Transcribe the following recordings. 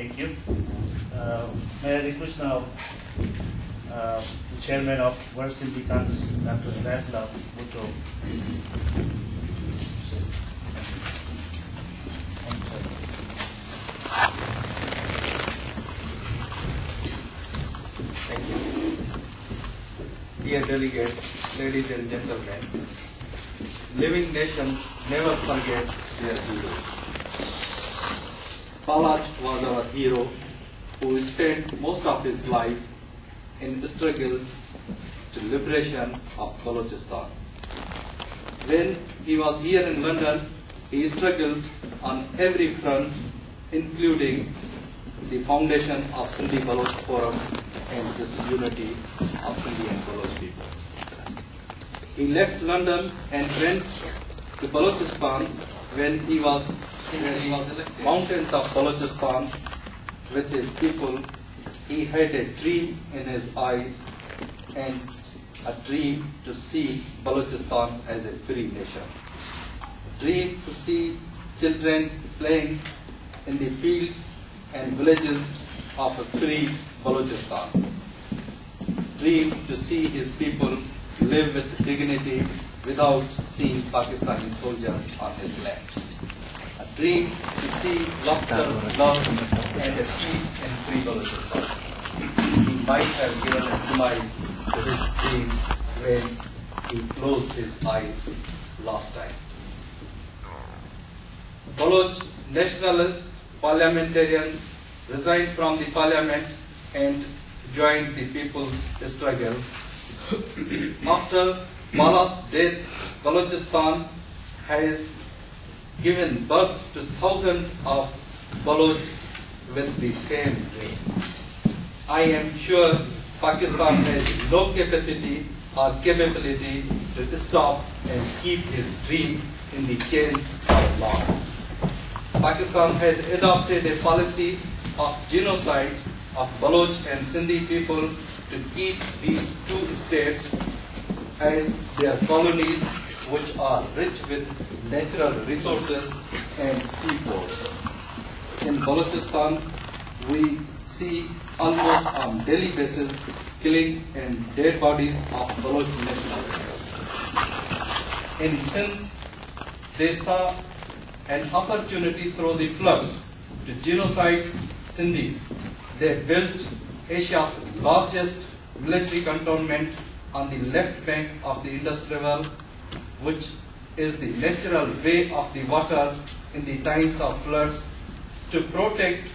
Thank you. May I request now the Chairman of World Sindhi Congress, Dr. Ratla Bhutto. Thank you. Dear delegates, ladies and gentlemen, living nations never forget their heroes. Baluch was our hero who spent most of his life in the struggle to liberation of Balochistan. When he was here in London, he struggled on every front, including the foundation of Sindhi Baloch Forum and this unity of Sindhi and Baloch people. He left London and went to Balochistan when he was in the mountains of Balochistan with his people. He had a dream in his eyes and a dream to see Balochistan as a free nation. A dream to see children playing in the fields and villages of a free Balochistan. Dream to see his people live with dignity without seeing Pakistani soldiers on his land. A dream to see laughter, love, and a peace and free Balochistan. He might have given a smile to his dream when he closed his eyes last time. Baloch nationalists, parliamentarians resigned from the parliament and joined the people's struggle. After Balach's death, Balochistan has given birth to thousands of Balochs with the same dream. I am sure Pakistan has no capacity or capability to stop and keep his dream in the chains for long. Pakistan has adopted a policy of genocide of Baloch and Sindhi people to keep these two states as their colonies, which are rich with natural resources and seaports. In Balochistan, we see almost on daily basis killings and dead bodies of Baloch nationalists. In Sindh, they saw an opportunity through the floods to genocide Sindhis. They built Asia's largest military cantonment on the left bank of the Indus River, which is the natural way of the water in the times of floods. To protect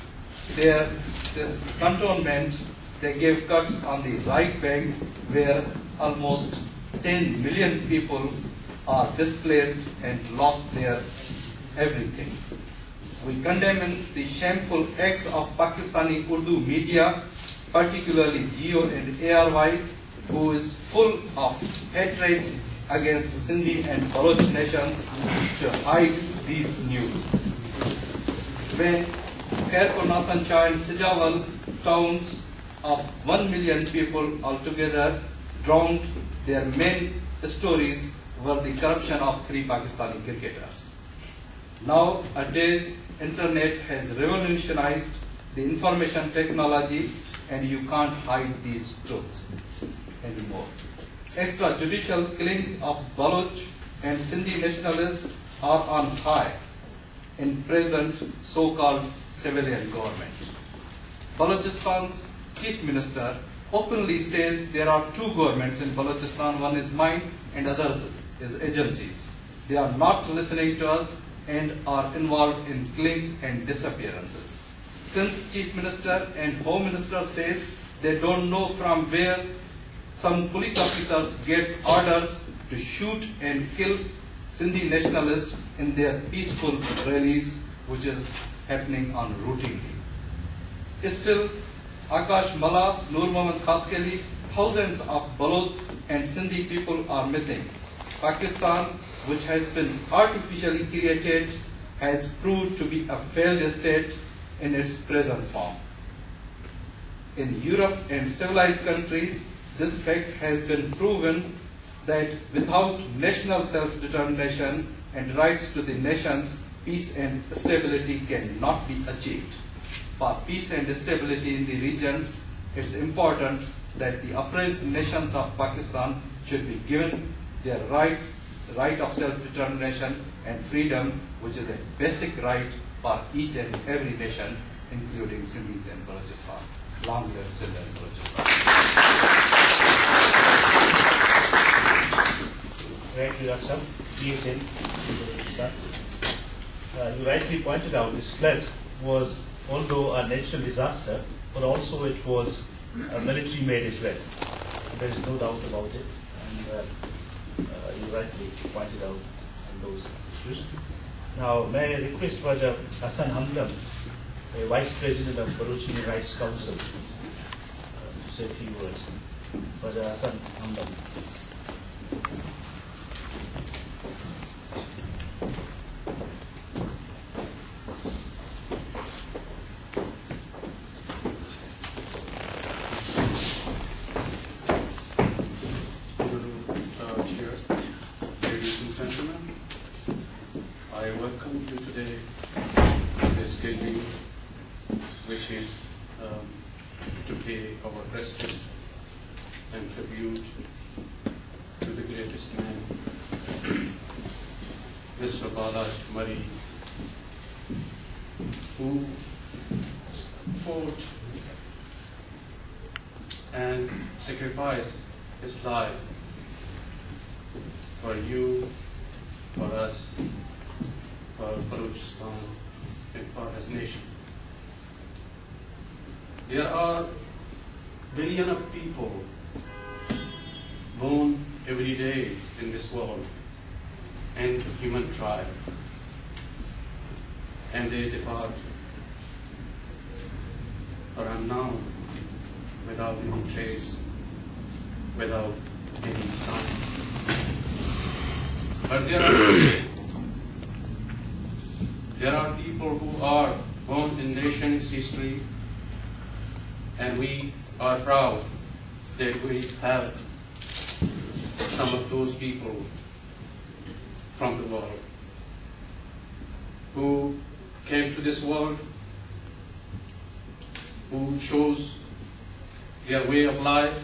this cantonment, they gave cuts on the right bank where almost 10 million people are displaced and lost their everything. We condemn the shameful acts of Pakistani Urdu media, particularly Geo and ARY, who is full of hatred against Sindhi and Baloch nations to hide these news. When Khairkonatan Shah and Sijawal, towns of 1 million people altogether, drowned, their main stories were the corruption of 3 Pakistani cricketers. Nowadays, Internet has revolutionized the information technology and you can't hide these truths anymore. Extrajudicial killings of Baloch and Sindhi nationalists are on high in present so-called civilian government. Balochistan's chief minister openly says there are 2 governments in Balochistan, one is mine and others is agencies. They are not listening to us and are involved in killings and disappearances. Since chief minister and home minister says they don't know from where some police officers gets orders to shoot and kill Sindhi nationalists in their peaceful rallies, which is happening on routinely. Still, Akash Mala, Nur Mohammad Khaskeli, thousands of Baloch and Sindhi people are missing. Pakistan, which has been artificially created, has proved to be a failed state in its present form. In Europe and civilized countries, this fact has been proven that without national self-determination and rights to the nations, peace and stability cannot be achieved. for peace and stability in the regions, it's important that the oppressed nations of Pakistan should be given their rights, the right of self-determination and freedom, which is a basic right for each and every nation, including Sindhis and Balochistan. Long live Sindh and Balochistan. Rightly, Dr. Peace in Balochistan. You rightly pointed out this flood was, although a natural disaster, but also it was a military-made as well. There is no doubt about it, and you rightly pointed out on those issues. Now, may I request Raja Hassan Hamdam, a Vice President of Baluch Human Rights Council, to say a few words. Raja Hassan Hamdam. I welcome you today to this gathering, which is to pay our respect and tribute to the greatest man, Mr. Balaach Marri, who fought and sacrificed his life for you, for us, for Balochistan, and for his nation. There are billions of people born every day in this world and human tribe, and they depart or unknown, without any trace, without any sign. But there are people who are born in nation's history, and we are proud that we have some of those people from the world who came to this world, who chose their way of life,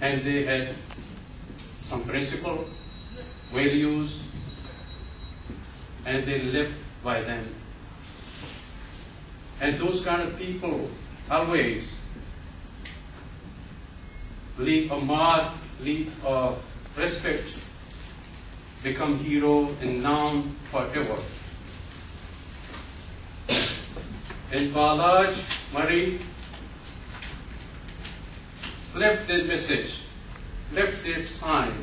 and they had some principle, values, and they lived by them. And those kind of people always leave a mark, leave a respect, become hero and known forever. And Balaach Marri left that message, left that sign,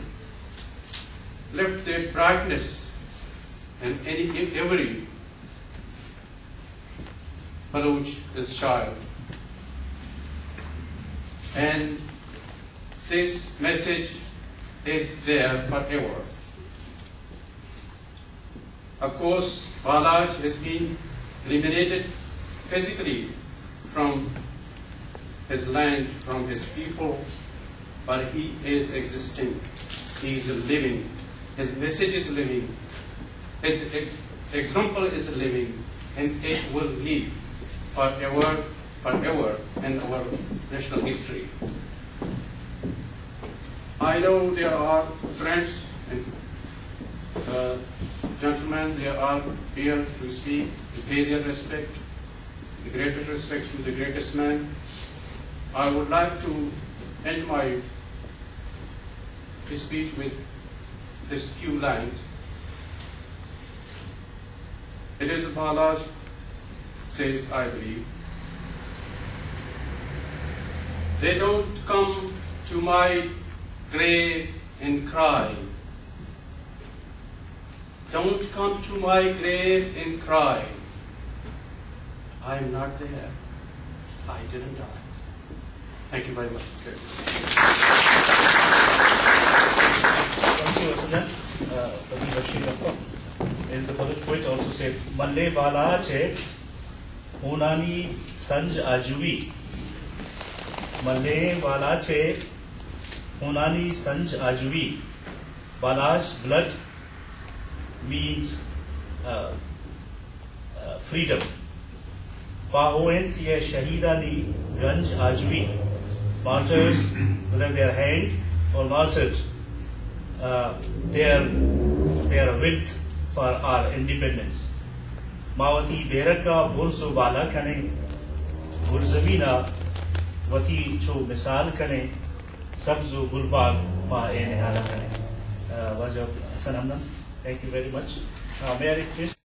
left that brightness, and every Baluch is child. And this message is there forever. Of course, Balaach has been eliminated physically from his land, from his people, but he is existing. He is living. His message is living. His example is living, and it will live forever, forever in our national history. I know there are friends and gentlemen, they are here to speak, to pay their respect, the greatest respect to the greatest man. I would like to end my speech with this few lines. It is Balaach says, I believe, they don't come to my grave and cry. Don't come to my grave and cry. I am not there. I didn't die. Thank you very much. Thank you, Asad. And the Baluch poet also said, Malle Balaach Honani Sanj Ajubi. Malle Balaach Honani Sanj Ajubi. Balaach's blood means freedom. Pahoent ye Shahidani Ganj Ajwi. Martyrs, whether they are hanged or martyred, they are with for our independence. Mawati Beraka Burzu Bala Kane Burzamina Wati Cho Misal Kane Sabzu Gulbag Ma Enehala Kane. Wajab Hasan Hamdan. Thank you very much. May I request